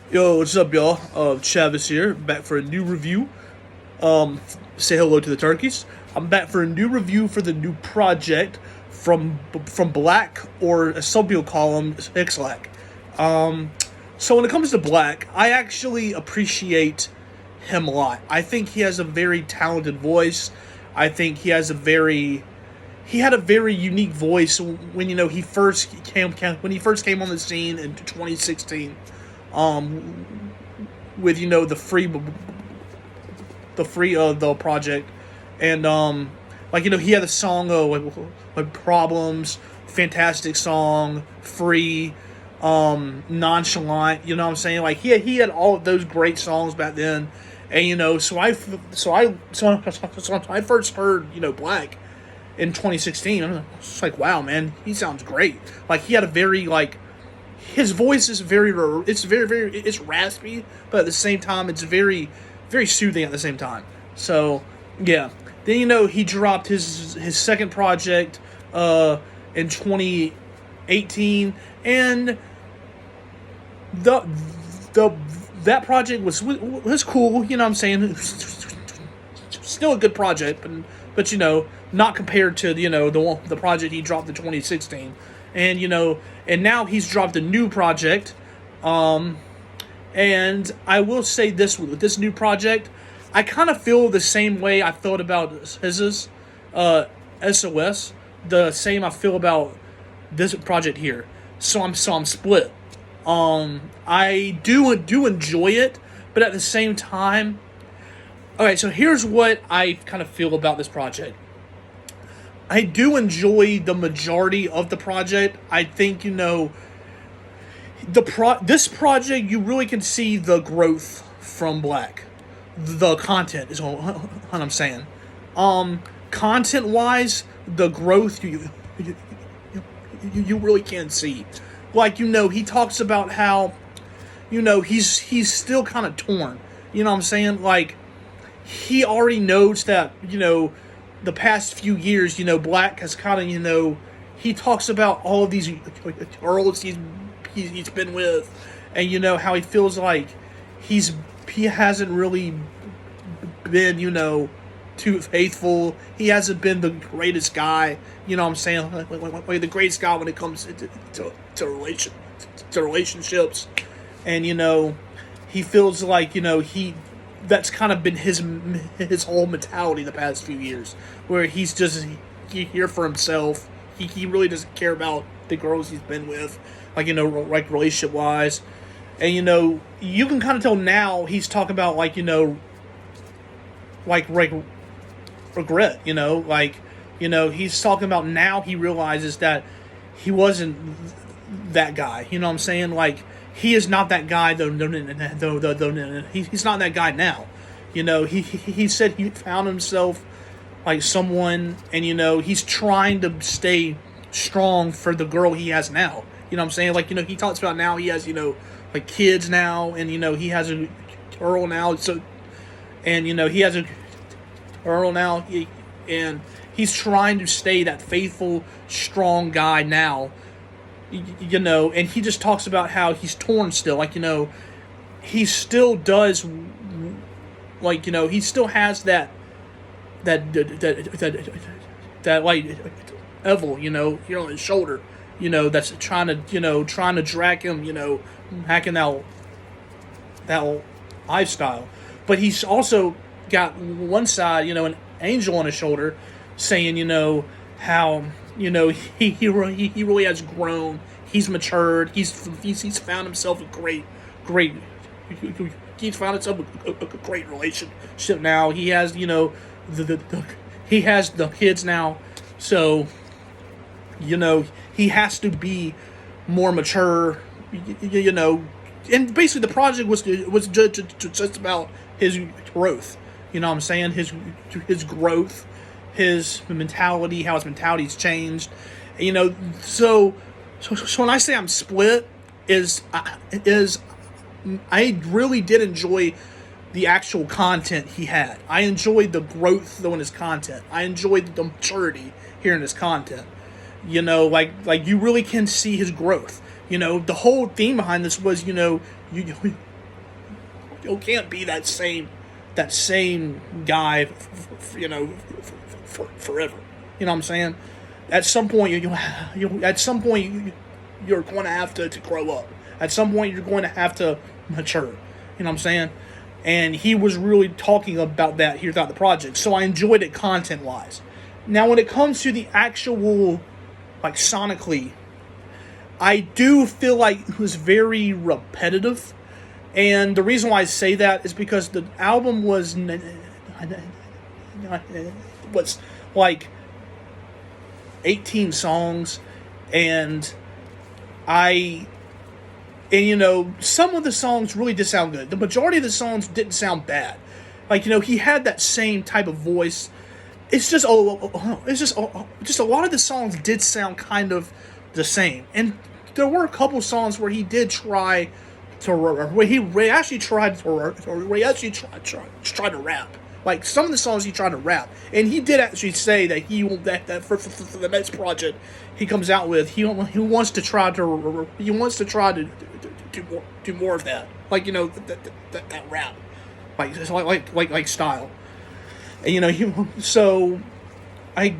Yo, what's up, y'all? Travis here, back for a new review. Say hello to the turkeys. I'm back for a new review for the new project from Black, or as some people call him, SixLack. So when it comes to Black, I actually appreciate him a lot. I think he has a very talented voice. I think he had a very unique voice when when he first came on the scene in 2016, with the project, and he had a song, like Problems, fantastic song, Free, Nonchalant. You know what I'm saying? Like he had all of those great songs back then. And when I first heard Black in 2016, I was just like, wow, man, he sounds great. Like he had a very, like, his voice is it's raspy, but at the same time it's very soothing at the same time. So yeah, then he dropped his second project in 2018, and the the that project was cool. You know what I'm saying? Still a good project, but not compared to the project he dropped in 2016. And now he's dropped a new project. And I will say this, with this new project, I kind of feel the same way I felt about his SOS, the same I feel about this project here. So I'm split. I do enjoy it, but at the same time, okay. So here's what I kind of feel about this project. I do enjoy the majority of the project. I think this project, you really can see the growth from Black. The content is what I'm saying. Content wise, the growth you really can see. Like he talks about how he's still kind of torn. You know what I'm saying? Like he already knows that the past few years, Black has kind of he talks about all of these girls he's been with, and how he feels like he hasn't really been too faithful. He hasn't been the greatest guy. You know what I'm saying? Like the greatest guy when it comes to relationships, and he feels like that's kind of been his whole mentality the past few years, where he's just here for himself. He really doesn't care about the girls he's been with, like relationship wise. And you can kind of tell now he's talking about like regret. He's talking about now he realizes that he wasn't that guy. You know what I'm saying? Like he is not that guy though. He's not that guy now. He said he found himself like someone, and he's trying to stay strong for the girl he has now. You know what I'm saying? Like he talks about now he has like kids now, and he has a girl now. So, and he has a girl now, and he's trying to stay that faithful, strong guy now. And he just talks about how he's torn still. Like he still does. Like he still has that like Evil, here on his shoulder, that's trying to drag him, hacking out that lifestyle. But he's also got one side, an angel on his shoulder, saying, how he really has grown. He's matured. He's found himself great. He's found himself a great relationship now. He has he has the kids now, so he has to be more mature. And basically the project was just about his growth. You know what I'm saying? His growth, his mentality, how his mentality's changed. So when I say I'm split, is I really did enjoy the actual content he had. I enjoyed the growth though in his content. I enjoyed the maturity here in his content. Like you really can see his growth. The whole theme behind this was, can't be that same guy, forever. You know what I'm saying? At some point, you're going to have to grow up. At some point, you're going to have to mature. You know what I'm saying? And he was really talking about that here throughout the project. So I enjoyed it content-wise. Now, when it comes to the actual, like, sonically, I do feel like it was very repetitive. And the reason why I say that is because the album was like 18 songs, and some of the songs really did sound good. The majority of the songs didn't sound bad. Like, he had that same type of voice. It's just a lot of the songs did sound kind of the same. And there were a couple songs where he did try to, where he actually tried to rap. Like, some of the songs he tried to rap, and he did actually say that that for the next project he comes out with, he wants to try to do more of that, like, that rap, like style, and so I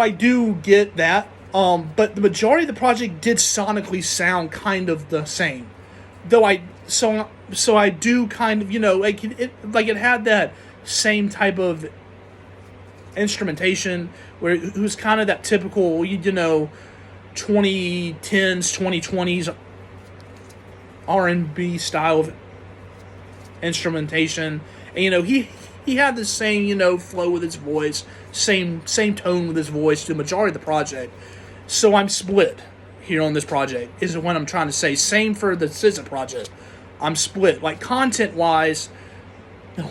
do get that, but the majority of the project did sonically sound kind of the same, though I do kind of, it had that same type of instrumentation where it was kind of that typical 2010s 2020s R&B style of instrumentation, and he had the same flow with his voice, same tone with his voice to the majority of the project. So I'm split here on this project is what I'm trying to say. Same for the SZA project. I'm split, like, content wise it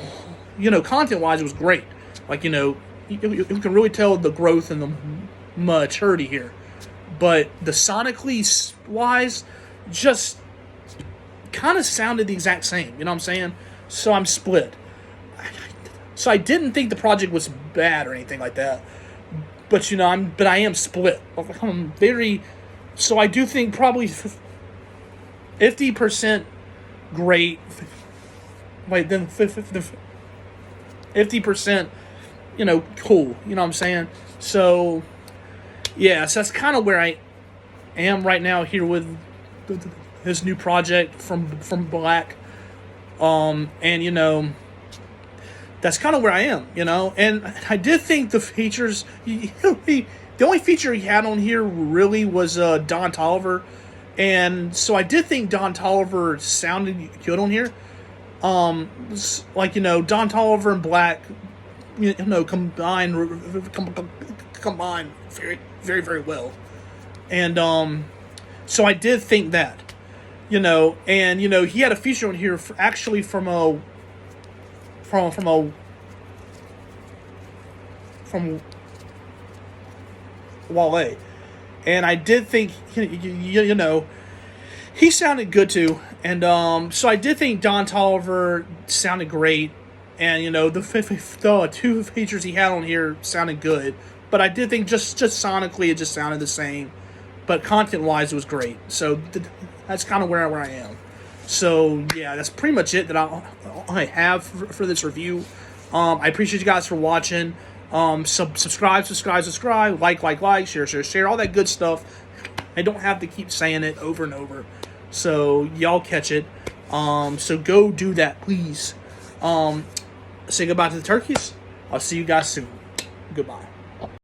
was great. Like, you can really tell the growth and the maturity here. But the sonically wise, just kind of sounded the exact same. You know what I'm saying? So I'm split. So I didn't think the project was bad or anything like that. But, I am split. I'm very... So I do think probably 50% great. Wait, then 50%, cool. You know what I'm saying? So, yeah, so that's kind of where I am right now here with this new project from Black. And, that's kind of where I am, And I did think the features, the only feature he had on here really was Don Toliver. And so I did think Don Toliver sounded good on here. Don Toliver and Black, combined very, very, very well. And so I did think that, and he had a feature on here from Wale, and I did think he sounded good too. And so I did think Don Toliver sounded great, and the two features he had on here sounded good. But I did think just sonically it just sounded the same, but content wise it was great. So that's kind of where I am. So yeah, that's pretty much it that I have for this review. I appreciate you guys for watching. Subscribe, like, share, all that good stuff. I don't have to keep saying it over and over. So y'all catch it. So go do that, please. Say goodbye to the turkeys. I'll see you guys soon. Goodbye.